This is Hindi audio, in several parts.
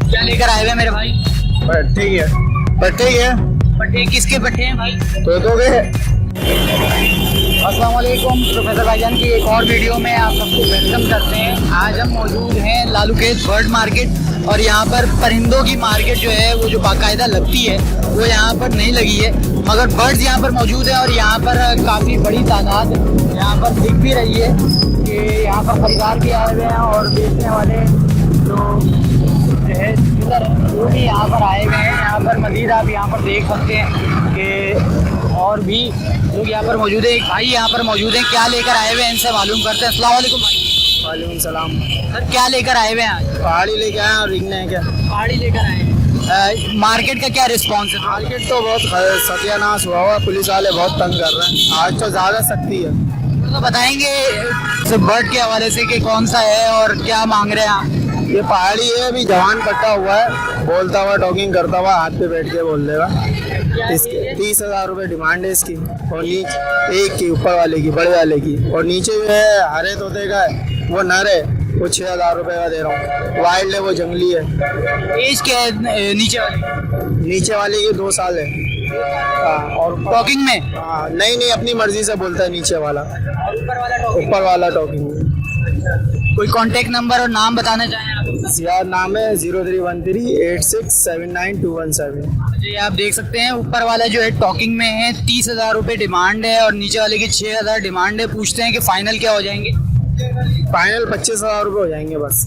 क्या लेकर आए हुए हैं मेरे भाई? पट्टे ही है। पट्टे ही है। पट्टे किसके पट्टे हैं भाई? तो गए। अस्सलाम वालेकुम, प्रोफेसर भाईजान की एक और वीडियो में आप सबको वेलकम करते हैं। आज हम मौजूद हैं लालूखेत बर्ड मार्केट और यहाँ पर परिंदों की मार्केट जो है वो जो बाकायदा लगती है वो यहाँ पर नहीं लगी है, मगर बर्ड्स यहाँ पर मौजूद है और यहाँ पर काफ़ी बड़ी तादाद यहाँ पर दिख भी रही है कि यहाँ पर खरीदार भी आए हुए हैं और बेचने वाले जो है वो भी यहाँ पर आए हुए हैं। यहाँ पर मज़ीद आप यहाँ पर देख सकते हैं कि और भी लोग यहाँ पर मौजूद है। एक भाई यहाँ पर मौजूद हैं, क्या लेकर आए हुए हैं इनसे मालूम करते हैं। अस्सलाम वालेकुम भाई। वालेकुम सलाम। सर क्या लेकर आए हुए हैं आज? पहाड़ी लेके आए और रिंगने हैं क्या? पहाड़ी लेकर आए हैं। मार्केट का क्या रिस्पॉन्स है? मार्केट तो बहुत सत्यानाश हुआ हुआ, पुलिस वाले बहुत तंग कर रहे हैं। आज तो ज़्यादा सख्ती है। तो बताएंगे बर्ड के हवाले से कि कौन सा है और क्या मांग रहे हैं आप? ये पहाड़ी है, अभी जवान कटा हुआ है, बोलता हुआ टॉकिंग करता हुआ हाथ पे बैठ के बोल देगा। इसके 30,000 रुपये डिमांड है इसकी, और नीचे एक की ऊपर वाले की बड़े वाले की, और नीचे जो है हरे तोते का है वो नर है, वो 6,000 रुपये का दे रहा हूँ। वाइल्ड है वो जंगली है। एज क्या है नीचे वाले की 2 साल है। और टॉकिंग में? नहीं अपनी मर्जी से बोलता है नीचे वाला, ऊपर वाला टॉकिंग में। कोई कांटेक्ट नंबर और नाम बताना चाहें आप? यार नाम है 031386792117। जी आप देख सकते हैं ऊपर वाला जो है टॉकिंग में है, 30,000 रुपये डिमांड है और नीचे वाले की 6,000 डिमांड है। पूछते हैं कि फाइनल क्या हो जाएंगे? फाइनल 25,000 रुपये हो जाएंगे बस।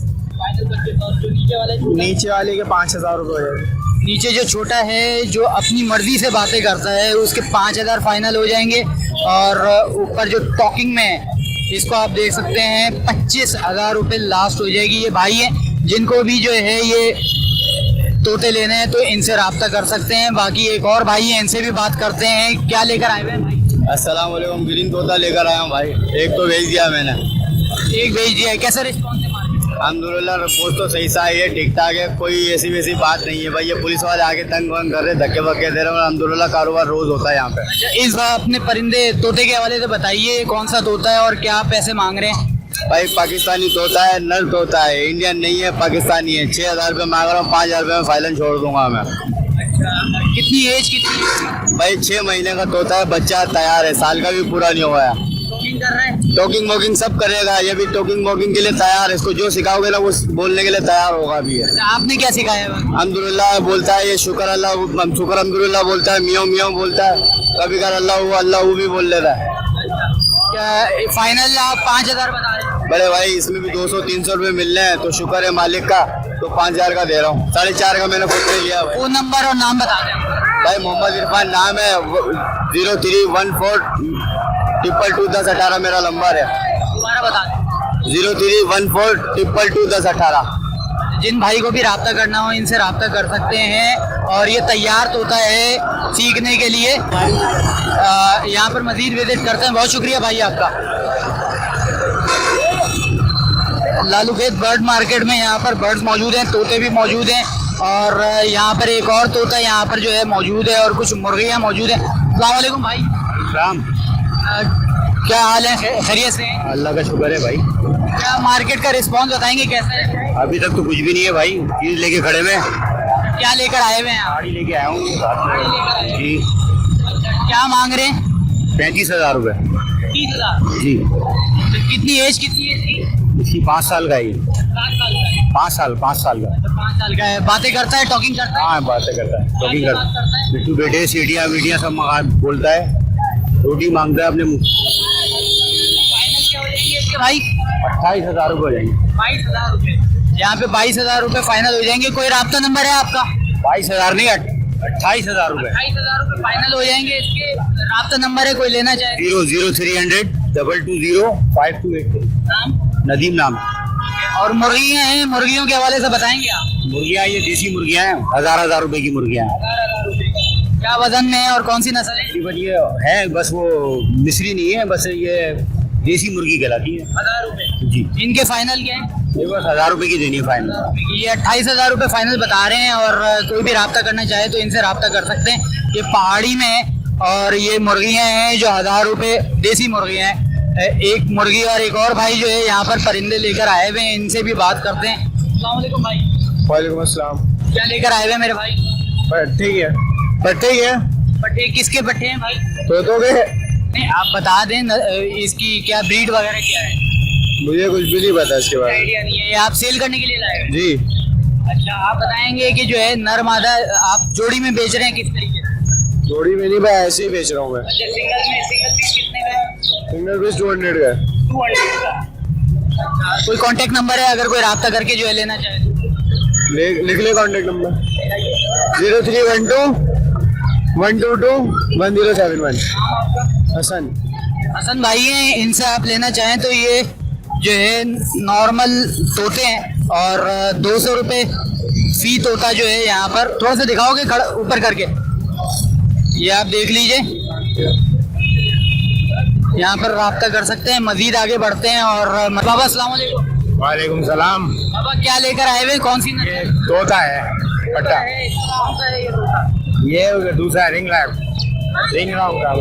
नीचे वाले के 5,000 रुपये हो जाएंगे। नीचे जो छोटा है जो अपनी मर्जी से बातें करता है उसके 5,000 फाइनल हो जाएंगे, और ऊपर जो टॉकिंग में है इसको आप देख सकते हैं 25,000 रुपये लास्ट हो जाएगी। ये भाई है, जिनको भी जो है ये तोते लेने हैं तो इनसे रब्ता कर सकते हैं। बाकी एक और भाई है, इनसे भी बात करते हैं। क्या लेकर आए हुए हैं भाई? अस्सलाम वालेकुम। ग्रीन तोता लेकर आया हूँ भाई। एक तो भेज दिया मैंने। एक भेज दिया है। कैसा रिस्पॉन्स है मार्केट? अल्हम्दुलिल्लाह रिपोर्ट तो सही सा है, ठीक ठाक है, कोई ऐसी वैसी बात नहीं है भाई। ये पुलिस वाले आके तंग वंग कर रहे, धक्के वक्के दे रहे हैं। अल्हम्दुलिल्लाह कारोबार रोज होता है यहाँ पे। इस बार अपने परिंदे तोते के हवाले से बताइए, कौन सा तोता है और क्या पैसे मांग रहे हैं? भाई पाकिस्तानी तोता है, नर तोता है, इंडियन नहीं है, पाकिस्तानी है। 6,000 रुपये मांग रहा हूँ, 5,000 रुपये में फाइनल छोड़ दूंगा मैं। कितनी एज कितनी है? भाई 6 महीने का तोता है, बच्चा तैयार है, साल का भी पूरा नहीं हुआ है। टॉकिंग कर रहा है? टॉकिंग वॉकिंग सब करेगा, ये भी टॉकिंग वॉकिंग के लिए तैयार है। इसको जो सिखाओगे ना वो बोलने के लिए तैयार होगा भी है। आपने क्या सिखाया है? अल्हम्दुलिल्लाह बोलता है, ये शुक्र अल्हम्दुलिल्लाह बोलता है, मियाँ मियाँ बोलता है, कभी कर अल्लाह भी बोल लेता है। क्या फाइनल आप 5,000 बता रहे हैं? बड़े भाई इसमें भी 200-300 रुपये मिल रहे हैं तो शुक्र है मालिक का, तो 5,000 का दे रहा हूँ। 4.5 का मैंने खुद से लिया। फोन नंबर और नाम बता दें भाई। मोहम्मद इरफान नाम है, 0314221018 मेरा नंबर है। दोबारा बता दें। 0314221018। जिन भाई को भी रब्ता करना हो इनसे रब्ता कर सकते हैं। और ये तैयार तोता है सीखने के लिए। यहाँ पर मजीद विजिट करते हैं। बहुत शुक्रिया भाई आपका। लालूखेत बर्ड मार्केट में यहाँ पर बर्ड्स मौजूद हैं, तोते भी मौजूद हैं, और यहाँ पर एक और तोता यहाँ पर जो है मौजूद है और कुछ मुर्गियाँ मौजूद हैं। अस्सलाम वालेकुम भाई। राम। क्या हाल है? खैरियत से हैं? अल्लाह का शुक्र है भाई। क्या मार्केट का रिस्पॉन्स बताएंगे कैसा है? अभी तक तो कुछ भी नहीं है भाई, चीज लेके खड़े में। क्या लेकर आए हुए हैं आप? गाड़ी लेके आया हूँ जी। क्या मांग रहे हैं? 35,000 रुपये 30,000 जी। तो कितनी एज कितनी है इसकी? इसकी 5 साल का है। 7 साल का है। 5 साल का। 5 साल का है। बातें करता है, टॉकिंग करता है? हाँ बातें करता है, टॉकिंग करता है। बिट्टू बेटे सीटियाँ वीटियाँ सब बोलता है, रोटी मांगता है अपने मुँह। फाइनल क्या हो जाएंगे इसके भाई? 28,000 रुपये हो जाएंगे। 22,000 रुपये। यहाँ पे 22,000 रुपये फाइनल हो जाएंगे। कोई राब्ता नंबर है आपका? 22,000 नहीं, 28,000 रुपये। 28,000 रुपये फाइनल हो जाएंगे। इसके राब्ता नंबर है, कोई लेना चाहे? 00300 220 5283। नाम? नदीम नाम। और मुर्गियाँ हैं, मुर्गियों के हवाले से बताएंगे आप? मुर्गियाँ ये देसी मुर्गियाँ हैं, 1,000 रुपए की मुर्गियाँ हैं। 11,000 रुपये। क्या वजन में है और कौन सी नस्ल है? तकरीबन ये है, बस वो मिस्री नहीं है, बस ये देसी मुर्गी कहलाती है। 1,000 रुपये जी। इनके फाइनल क्या है? ये बस 1,000 रुपए की देनी है फाइनल। ये 28,000 रुपये फाइनल बता रहे हैं, और कोई भी रब्ता करना चाहे तो इनसे रब्ता कर सकते हैं। ये पहाड़ी में है और ये मुर्गियाँ हैं जो 1,000 रुपये देसी मुर्गियाँ हैं। एक मुर्गी और एक और भाई जो है यहाँ पर परिंदे लेकर आए हुए हैं, इनसे भी बात करते हैं। अस्सलाम वालेकुम भाई। वालेकुम अस्सलाम। क्या लेकर आए हुए हैं मेरे भाई? पट्टे ही है। पट्टे ही है। पट्टे किसके पट्टे हैं भाई? तोतों के। नहीं आप बता दें इसकी क्या ब्रीड वगैरह क्या है? मुझे कुछ भी नहीं पता इसके बारे में। आइडिया नहीं है। ये आप सेल करने के लिए लाए हैं? जी। अच्छा आप बताएंगे कि जो है नर मादा आप जोड़ी में बेच रहे हैं किस तरीके से? जोड़ी में नहीं, मैं ऐसे ही बेच रहा हूँ मैं। अच्छा सिंगल पीस कितने का है? सिंगल पीस 200 का है। 200 का। कोई कांटेक्ट नंबर है अगर कोई राब्ता करके जो है लेना चाहे? लिख ले कॉन्टेक्ट नंबर 0312 122 1071। हसन। हसन भाई हैं, इनसे आप लेना चाहें तो ये जो है नॉर्मल तोते हैं और 200 रुपये फी तोता जो है यहाँ पर। थोड़ा सा दिखाओगे खड़ा ऊपर करके? ये आप देख लीजिए, यहाँ पर राब्ता कर सकते हैं। मजीद आगे बढ़ते हैं और बाबा अस्सलाम वालेकुम। वालेकुम सलाम। बाबा क्या लेकर आए हुए? कौन सी ये तोता है पट्टा। कौन सा है ये तोता? ये दूसरा रिंग राउंड का।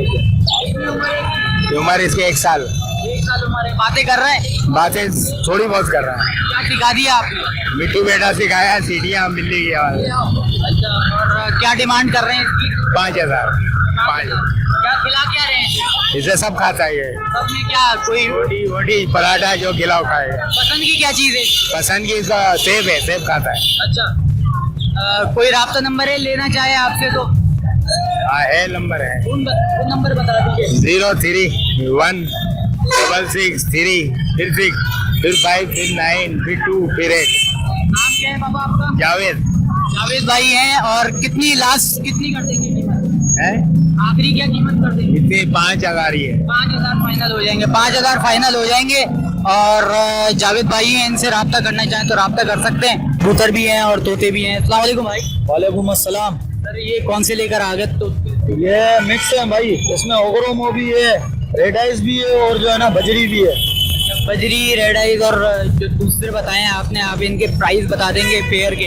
उम्र इसकी 1 साल। 1 साल उम्र है। बातें कर रहे हैं? बातें थोड़ी बहुत कर रहा है। क्या सिखा दिया आपने? मिट्टू बेटा सिखाया, सीढ़ियाँ बिल्ली की आवाज। अच्छा और क्या डिमांड कर रहे हैं इसकी? 5000। क्या खिला क्या रहे हैं? इसे सब खाता है ये। सब में क्या कोई रोटी वोटी पराठा जो खिलाओ खाएगा। पसंद की क्या चीज है? पसंद की इसका सेब है, सेब खाता है। अच्छा कोई राब्ता नंबर है लेना चाहे आपसे तो? हाँ है, नंबर है। उन नंबर बता दीजिए। 031 663 फिर 6 फिर 5 फिर 9 फिर 2 फिर 8। नाम क्या है बाबा आपका? जावेद। जावेद भाई हैं। और कितनी लास्ट कितनी कर देंगे कीमत? है आखिरी क्या कीमत कर देंगे? इतने 5000 ही है। 5000 फाइनल हो जाएंगे। 5000 फाइनल हो जाएंगे। और जावेद भाई हैं, इनसे राब्ता करना चाहें तो राब्ता कर सकते हैं। कबूतर भी हैं और तोते भी हैं। अस्सलाम वालेकुम भाई। वालेकुम अस्सलाम। सर ये कौन से लेकर आ गए? तो ये मिक्स है भाई, इसमें ओग्रोमो भी है, रेड आइज भी है और जो है ना बजरी भी है। बजरी, रेड आइज और जो दूसरे बताए आपने, आप इनके प्राइस बता देंगे पेयर के?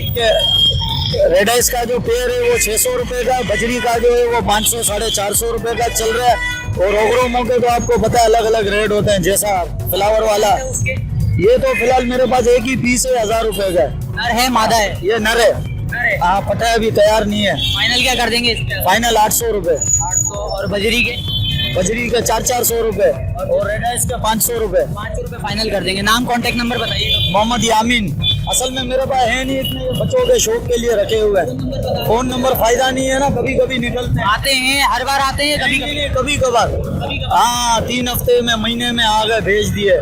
रेड आइज का जो पेयर है वो 600 रुपए का, बजरी का जो है वो 500 450 रुपए का चल रहा है। और ओग्रोमो के तो आपको पता है अलग अलग रेट होते हैं, जैसा फ्लावर वाला। ये तो फिलहाल मेरे पास एक ही पीस है 1000 रुपए का। नर है मादा है? ये नर है। हाँ पता है, अभी तैयार नहीं है। फाइनल क्या कर देंगे इसका? फाइनल 800 रुपए। 800। और बजरी के? बजरी के 400 रुपए और रेड आइज के 500 रुपए। 500 रुपए फाइनल कर देंगे। नाम कांटेक्ट नंबर बताइए। मोहम्मद यामीन। असल में मेरे पास है नहीं इतने, बच्चों के शौक के लिए रखे हुए हैं। फोन नंबर फायदा नहीं है ना, कभी कभी निकलते हैं। आते हैं, हर बार आते हैं? कभी कभार। हाँ 3 हफ्ते में, महीने में आ गए, भेज दिए।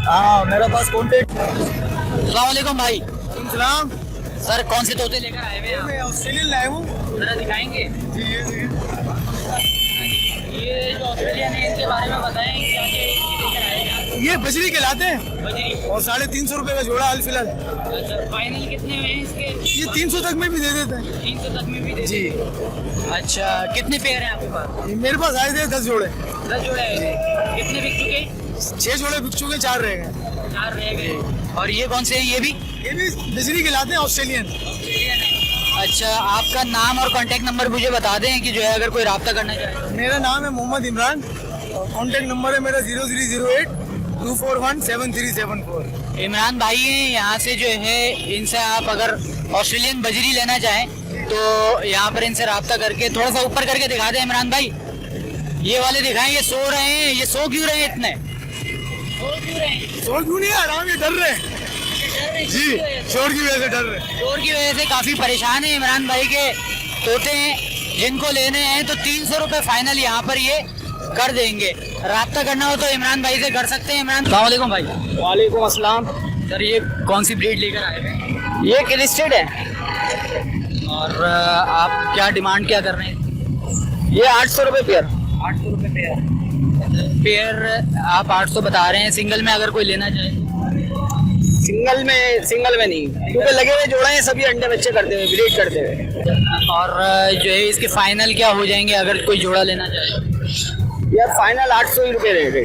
हाँ मेरे पास कॉन्टेक्ट। अस्सलाम वालेकुम भाई। सलाम। सर कौन से तोते लेकर आए हुए हैं? मैं ऑस्ट्रेलियन लाया हूँ। जरा दिखाएंगे? ये जो ऑस्ट्रेलियन है इसके बारे में बताएं, क्या लेकर आए हैं? ये बजरी के लाते हैं बजरी और 350 रुपए का जोड़ा हाल फिलहाल। अच्छा फाइनल कितने में है इसके? ये 300 तक में भी दे देते हैं। 300 तक में भी दे जी। अच्छा कितने पेयर हैं आपके पास? मेरे पास आए थे 10 जोड़े। 10 जोड़े हैं। कितने बिक चुके? 6 जोड़े बिक चुके, 4 रह गए। 4 रह गए। और ये कौन से हैं? ये भी बजरी के लाते हैं, ऑस्ट्रेलियन। अच्छा आपका नाम और कांटेक्ट नंबर मुझे बता दें कि जो है अगर कोई राब्ता करना चाहे। मेरा नाम है मोहम्मद इमरान और कॉन्टेक्ट नंबर है मेरा 0308 241 7374। इमरान भाई हैं, यहाँ से जो है इनसे आप अगर ऑस्ट्रेलियन बजरी लेना चाहें तो यहाँ पर इनसे राब्ता करके थोड़ा सा ऊपर करके दिखा दें इमरान भाई। ये वाले दिखाएं। ये सो रहे हैं, ये सो क्यों रहे हैं इतने? शोर क्यों नहीं, आराम है, डर रहे हैं जी, शोर की वजह से डर रहे हैं। शोर की वजह से काफी परेशान है इमरान भाई के तोते हैं। जिनको लेने हैं तो 300 रुपए फाइनल यहाँ पर ये कर देंगे। राब्ता करना हो तो इमरान भाई से कर सकते हैं। इमरान अस्सलाम वालेकुम भाई। वालेकुम अस्सलाम। सर ये कौन सी ब्रीड लेकर आए हैं? ये क्रिस्टेड है और आप क्या डिमांड क्या कर रहे हैं? ये 800 रुपए पेयर। 800 रुपए पेयर। पेयर आप 800 बता रहे हैं। सिंगल में अगर कोई लेना चाहे? सिंगल में नहीं, क्योंकि लगे हुए जोड़े हैं, सभी अंडे बच्चे करते हुए, ब्रीड करते हुए। और जो है इसके फाइनल क्या हो जाएंगे अगर कोई जोड़ा लेना चाहे? यार फाइनल 800 ही रुपए रहेंगे,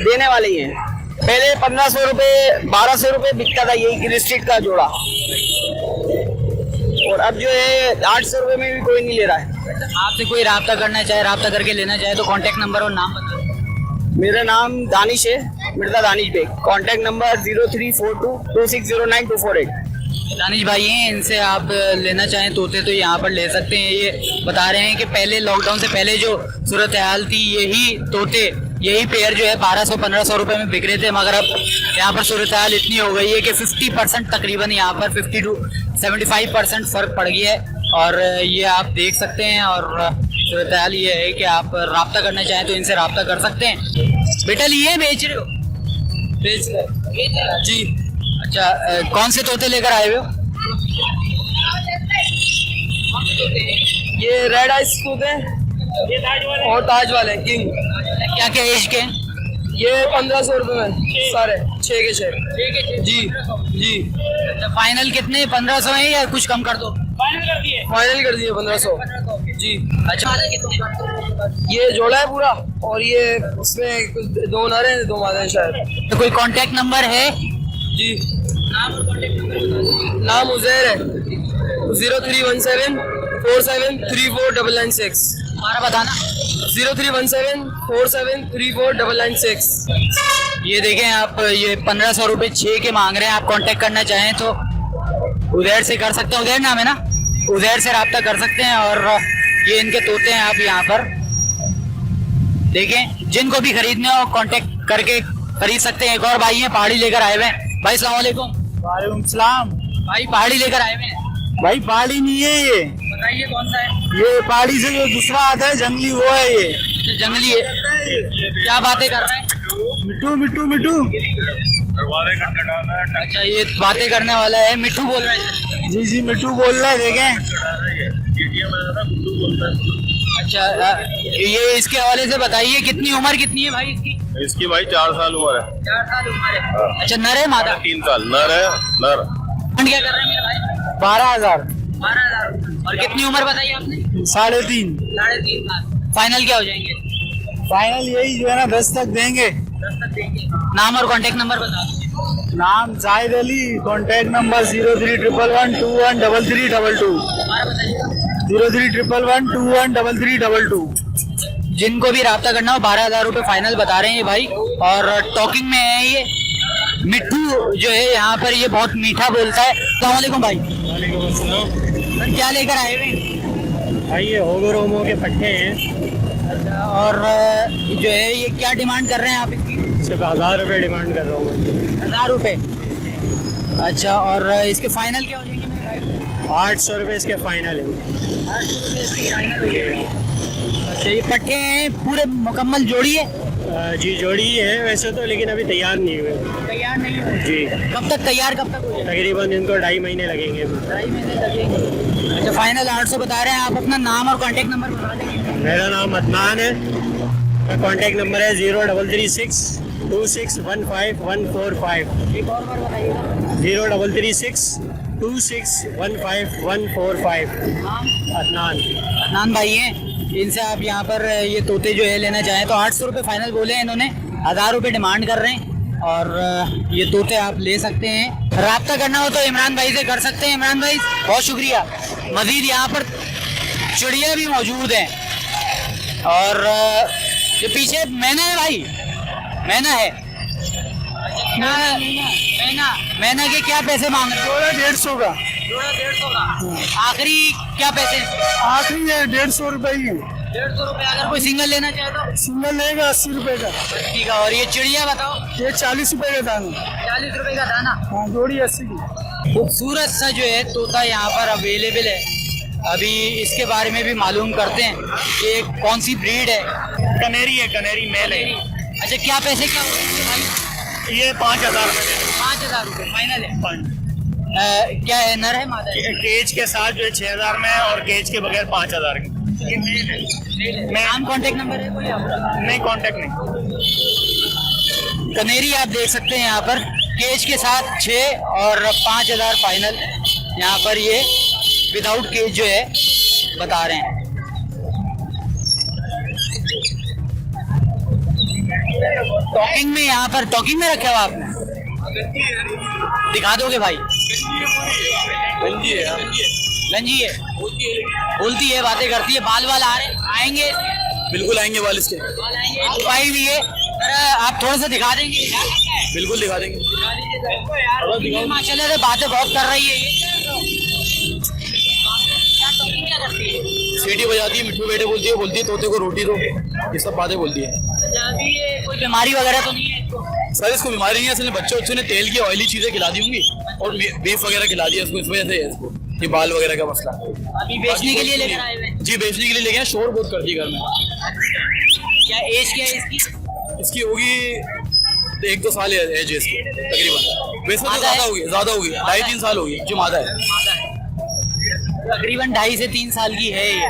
देने वाले ही हैं। पहले 1500 रुपए 1200 रुपए बिकता था यही क्रिस्टेड का जोड़ा, और अब जो है 800 रुपए में भी कोई नहीं ले रहा है। आपसे कोई राब्ता करना चाहे, राब्ता करके लेना चाहे तो कांटेक्ट नंबर और नाम बता दें। मेरा नाम दानिश है, मिर्जा दानिश बेग। Contact number 0342 2609 248। दानिश भाई हैं, इनसे आप लेना चाहें तोते तो यहाँ पर ले सकते हैं। ये बता रहे हैं कि पहले लॉकडाउन से पहले जो सूरत हाल थी, यही तोते, यही पेयर जो है 1200-1500 रुपए में बिक रहे थे, मगर अब यहाँ पर सूरत हाल इतनी हो गई है कि 50% तकरीबन यहाँ पर 50 to 75% फर्क पड़ गया है। और ये आप देख सकते हैं। और सूरत हाल ये है कि आप राब्ता करना चाहें तो इनसे राब्ता कर सकते हैं। बेटा लिए बेच रहे हो? बेच रहे जी। अच्छा, कौन से तोते लेकर आए हुए हो? ये रेड आइस तोते और ताज वाले किंग। क्या क्या एज के हैं? ये 1500 रुपए में सारे 6 के 6 जी जी। अच्छा, फाइनल कितने? 1500 है या कुछ कम कर दो? फाइनल कर दिए 1500 जी। अच्छा, ये जोड़ा है पूरा और ये उसमें कुछ 2 नर हैं 2 मादे हैं शायद। तो कोई कांटेक्ट नंबर है? जी, नाम उजैर है। 0317 4734 हमारा बताना। 03174734 ये देखें आप, ये 1500 रुपए 6 के मांग रहे हैं। आप कांटेक्ट करना चाहें तो उधर से कर सकते हैं। उधर नाम है ना, उधर से राब्ता कर सकते हैं। और ये इनके तोते हैं, आप यहाँ पर देखें। जिनको भी खरीदने हो कांटेक्ट करके खरीद सकते हैं। एक और भाई हैं, पहाड़ी लेकर आए हुए हैं। भाई सलाम वालेकुम। वालेकुम सलाम। भाई पहाड़ी लेकर आए हुए हैं, भाई पहाड़ी नहीं है ये, बताइए कौन सा है? ये पहाड़ी से जो दूसरा आता है जंगली वो है ये। जंगली है। क्या बातें कर रहे हैं? मिट्टू मिट्टू मिट्टू। अच्छा, ये बातें करने वाला है, मिट्टू बोल रहे हैं। जी जी मिट्टू बोल रहा है, देखें। अच्छा, ये इसके हवाले से बताइए कितनी उम्र कितनी है भाई इसकी? इसकी भाई 4 साल उम्र है। 4 साल उम्र है। अच्छा, नर है मादा? 3 साल नर है। नर क्या कर रहे हैं मेरे भाई? 12,000। 12,000। और कितनी उम्र बताई आपने? 3.5। 3.5 साल। फाइनल क्या हो जाएंगे? फाइनल यही जो है ना 10 तक देंगे। 10 तक देंगे। नाम और कांटेक्ट नंबर बता दो। नाम जाहिद अली, कांटेक्ट नंबर 0311213322 0311213322। जिनको भी राब्ता करना हो 12,000 रुपए फाइनल बता रहे हैं ये भाई। और टॉकिंग में है ये। मिट्टू जो है यहाँ पर, ये बहुत मीठा बोलता है। अस्सलाम वालेकुम भाई। सर, क्या लेकर आए हुए? भाई ये होगोरोमो के पट्टे हैं। और जो है ये क्या डिमांड कर रहे हैं आप इसकी? सिर्फ 1000 रुपये डिमांड कर रहा हूँ। 1000 रुपए। अच्छा, और इसके फाइनल क्या हो जाएंगे मेरे भाई? 800 रुपये इसके फाइनल है। 800 रुपए इसके फाइनल हो जाएंगे। अच्छा, ये पट्टे हैं पूरे मुकम्मल जोड़ी है? जी जोड़ी ही है वैसे तो, लेकिन अभी तैयार नहीं हुए। तैयार नहीं हुए? जी। कब तक तैयार, कब तक हो जाएगा? तकरीबन इनको 2.5 महीने लगेंगे। 2.5 महीने लगेंगे। अच्छा, फाइनल 800 बता रहे हैं। आप अपना नाम और कांटेक्ट नंबर बता देंगे? मेरा नाम अदनान है। कांटेक्ट नंबर है 03362615 एक और बार बताइएगा। 03362615 अदनान। अदनान भाई हैं, इनसे आप यहाँ पर ये तोते जो है लेना चाहें तो 800 रुपये फाइनल बोले हैं इन्होंने। 1000 रुपये डिमांड कर रहे हैं। और ये तोते आप ले सकते हैं। राब्ता करना हो तो इमरान भाई से कर सकते हैं। इमरान भाई बहुत शुक्रिया। मजीद यहाँ पर चिड़िया भी मौजूद हैं। और ये पीछे मैना है भाई, मैना है। मैना के क्या पैसे मांग रहे हो? 150 का। 150 का। आखिरी क्या पैसे? आखिरी है 150 रुपये ही। 150 रुपये। अगर कोई सिंगल लेना चाहे तो? सिंगल लेगा 80 रुपये का। ठीक है। और ये चिड़िया बताओ? ये 40 रुपये का दाना। 40 रुपए का दाना। हाँ, जोड़ी 80 की। खूबसूरत सा जो है तोता यहाँ पर अवेलेबल है। अभी इसके बारे में भी मालूम करते हैं कि कौन सी ब्रीड है। कनेरी है, कनेरी मेल है। अच्छा, क्या पैसे क्या होते हैं? ये 5000 रुपये। 5000 रुपये फाइनल है। क्या है, नर है मादा है? केज के साथ जो है 6000 में और केज के बगैर 5000 की। नाम कांटेक्ट नंबर है कोई आपका? नहीं, कांटेक्ट नहीं। कनेरी आप देख सकते हैं यहाँ पर, केज के साथ 6 और 5000 फाइनल। यहाँ पर ये विदाउट केज जो है बता रहे हैं। टॉकिंग में, यहाँ पर टॉकिंग में रखे हो आपने? दिखा दोगे भाई? लंजी है, बोलती है, बातें करती है। बाल वाल आ रहे आएंगे? बिल्कुल आएंगे वाल इसके। पाई भी है। आप थोड़ा सा दिखा देंगे? बिल्कुल दिखा देंगे। माशाल्लाह से बातें बहुत कर रही है ये। क्या करती है? सीटी बजाती है, मिट्टू बेटे बोलती है तोते को रोटी दो, ये सब बातें बोलती है। अभी ये कोई बीमारी वगैरह तो नहीं है इसको? सर इसको बीमारी नहीं है, असल में बच्चों ने तेल की ऑयली चीजें खिला दी होंगी और बीफ वगैरह खिला दिया इसको, इस वजह से इसको ये बाल वगैरह का मसला। अभी बेचने के लिए लेकर आए हुए? जी बेचने के लिए लेके आए, शोर बहुत करती है घर में। क्या एज क्या है इसकी? इसकी होगी 1-2 साल एज है इसकी तकरीबन, वैसे तो ज्यादा होगी 2.5-3 साल होगी जो मादा है। तकरीबन 2.5 से 3 साल की है ये।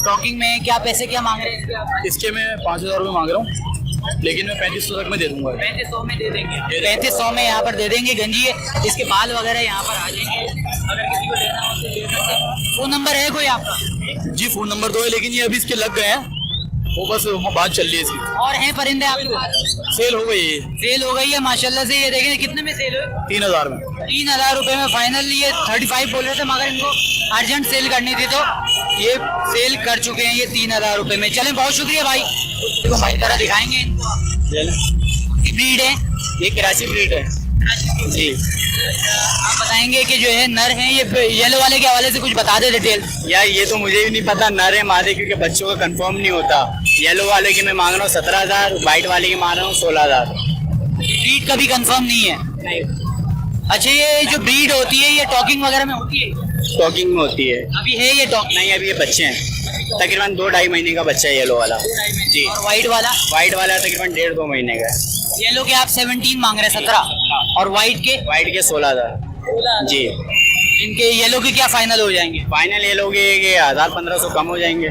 टॉकिंग में क्या पैसे क्या मांग रहे हैं? इसके मैं 5,000 रुपये मांग रहा हूँ, लेकिन मैं 3500 तक में दे दूंगा। 3500 में दे देंगे? 3500 में यहाँ पर दे देंगे। गंजी है, इसके बाल वगैरह यहाँ पर आ जाएंगे, अगर किसी को लेना हो तो ले सकते हैं। फोन नंबर है कोई आपका? जी फोन नंबर 2 है, लेकिन ये अभी इसके लग गए हैं, वो बस बात चल रही है इसकी। और हैं परिंदे आपके पास? सेल हो गई है, सेल हो गई है माशाल्लाह से। ये देखें कितने में सेल हुई? 3000 में। 3000 रुपए में फाइनल। ये 35 बोल रहे थे मगर इनको अर्जेंट सेल करनी थी तो ये सेल कर चुके हैं ये 3000 रुपए में। चलें, बहुत शुक्रिया भाई। देखो भाई तरह दिखाएंगे इनको। ब्रीड है ये कराची ब्रीड है जी। आप बताएंगे कि जो है नर है ये येलो वाले के हवाले से कुछ बता दे डिटेल। यार ये तो मुझे भी नहीं पता नर है मादे, क्योंकि बच्चों का कंफर्म नहीं होता। येलो वाले की मैं मांग रहा हूँ 17,000, व्हाइट वाले की मांग रहा हूँ 16,000। ब्रीड कभी कंफर्म नहीं है? नहीं। अच्छा, ये जो ब्रीड होती है ये टॉकिंग वगैरह में होती है? टॉकिंग में होती है। अभी है ये टॉक? नहीं, अभी ये बच्चे हैं, तकरीबन 2-2.5 महीने का बच्चा है येलो वाला जी। और व्हाइट वाला? व्हाइट वाला तकरीबन 1.5-2 महीने का है। येलो के आप 17 मांग रहे हैं, 17। और व्हाइट के? व्हाइट के 16,000 जी। इनके येलो के क्या फाइनल हो जाएंगे? फाइनल ये लोग 1,000-1,500 कम हो जाएंगे,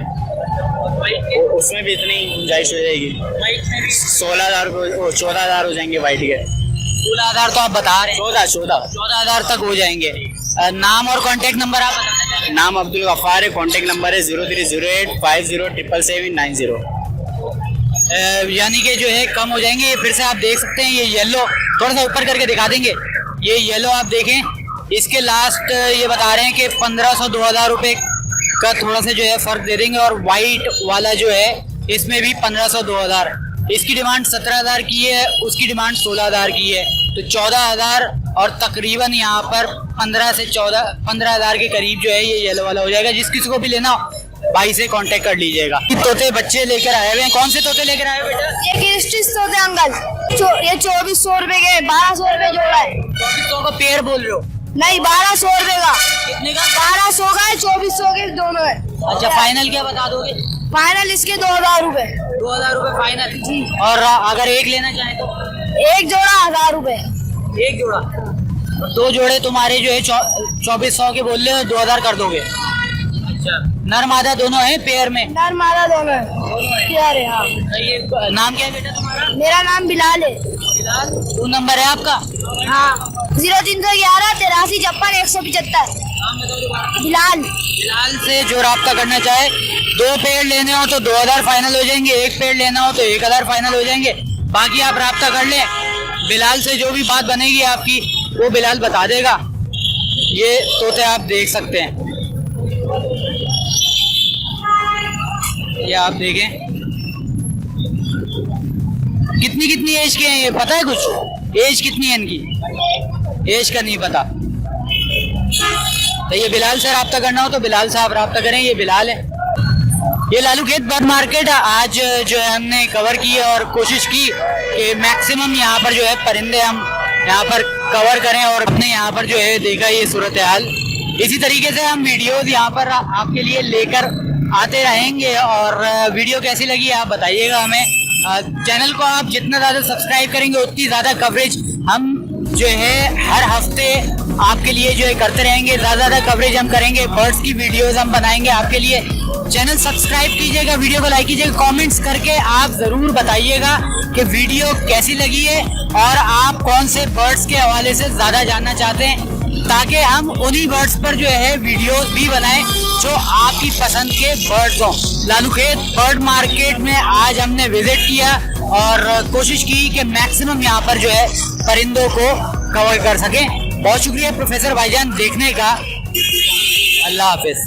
उसमें भी इतनी गुंजाइश हो जाएगी। 16,000 को 14,000 हो जाएंगे व्हाइट के। 16,000 तो आप बता रहे हैं? 14,000 तक हो जाएंगे। नाम और कांटेक्ट नंबर आप बताना चाहेंगे? नाम अब्दुल गफ्फार है, कांटेक्ट नंबर है 0308507770। यानी कि जो है कम हो जाएंगे। ये फिर से आप देख सकते हैं, ये येलो थोड़ा सा ऊपर करके दिखा देंगे। ये येलो आप देखें, इसके लास्ट ये बता रहे हैं कि 1500-2000 रुपये का थोड़ा सा जो है फ़र्क दे देंगे। और वाइट वाला जो है इसमें भी 1500-2000। इसकी डिमांड 17,000 की है, उसकी डिमांड 16,000 की है, तो 14,000 और तकरीबन यहाँ पर 15,000 के करीब जो है ये येलो वाला हो जाएगा। जिस किसी को भी लेना हो भाई से कांटेक्ट कर लीजिएगा। तोते बच्चे लेकर आए हुए हैं, कौन से तोते लेकर आए हुए बेटा? ये क्रिस्टिस तोते अंकल, ये 2400 रुपए के, 1200 रुपए जोड़ा है। 2400 का पेयर बोल रहे हो? नहीं, 1200 रुपए का। कितने का? 1200 का है, 2400 के दोनों है। अच्छा, फाइनल क्या बता दोगे? फाइनल इसके 2000 रुपए। 2000 रुपए फाइनल जी। और अगर एक लेना चाहे तो? एक जोड़ा 1000 रुपए। एक जोड़ा? 2 जोड़े तुम्हारे जो है 2400 के बोल रहे हो, 2000 कर दोगे? अच्छा, नर मादा दोनों है पेयर में? नर मादा दोनों है। प्यार है हाँ। ये नाम क्या है बेटा तुम्हारा? मेरा नाम बिलाल है। बिलाल। फोन नंबर है आपका? हाँ, 0311 83 56 175। बिलाल। बिलाल से जो रब्ता करना चाहे, 2 पेड़ लेने हो तो 2000 फाइनल हो जाएंगे, 1 पेड़ लेना हो तो 1000 फाइनल हो जाएंगे। बाकी आप रब्ता कर लें, बिलाल से जो भी बात बनेगी आपकी वो बिलाल बता देगा। ये तोते आप देख सकते हैं, ये आप देखें कितनी एज के हैं ये पता है कुछ? एज कितनी है इनकी? एज का नहीं पता। तो ये बिलाल से रब्ता करना हो तो बिलाल से आप रब्ता करें, ये बिलाल है। ये लालूखेत बर्ड मार्केट आज जो है हमने कवर की है और कोशिश की कि मैक्सिमम यहाँ पर जो है परिंदे हम यहाँ पर कवर करें और अपने यहाँ पर जो है देखा ये सूरत हाल। इसी तरीके से हम वीडियोस यहाँ पर आपके लिए लेकर आते रहेंगे। और वीडियो कैसी लगी आप बताइएगा हमें। चैनल को आप जितना ज़्यादा सब्सक्राइब करेंगे उतनी ज़्यादा कवरेज हम जो है हर हफ्ते आपके लिए जो है करते रहेंगे। ज़्यादा कवरेज हम करेंगे, बर्ड्स की वीडियोस हम बनाएंगे आपके लिए। चैनल सब्सक्राइब कीजिएगा, वीडियो को लाइक कीजिएगा, कमेंट्स करके आप ज़रूर बताइएगा कि वीडियो कैसी लगी है और आप कौन से बर्ड्स के हवाले से ज़्यादा जानना चाहते हैं, ताकि हम उन्हीं बर्ड्स पर जो है वीडियोस भी बनाएं जो आपकी पसंद के बर्ड्स हों। लालूखेत बर्ड मार्केट में आज हमने विजिट किया और कोशिश की कि मैक्सिमम यहाँ पर जो है परिंदों को कवर कर सकें। बहुत शुक्रिया प्रोफेसर भाईजान देखने का। अल्लाह हाफिज।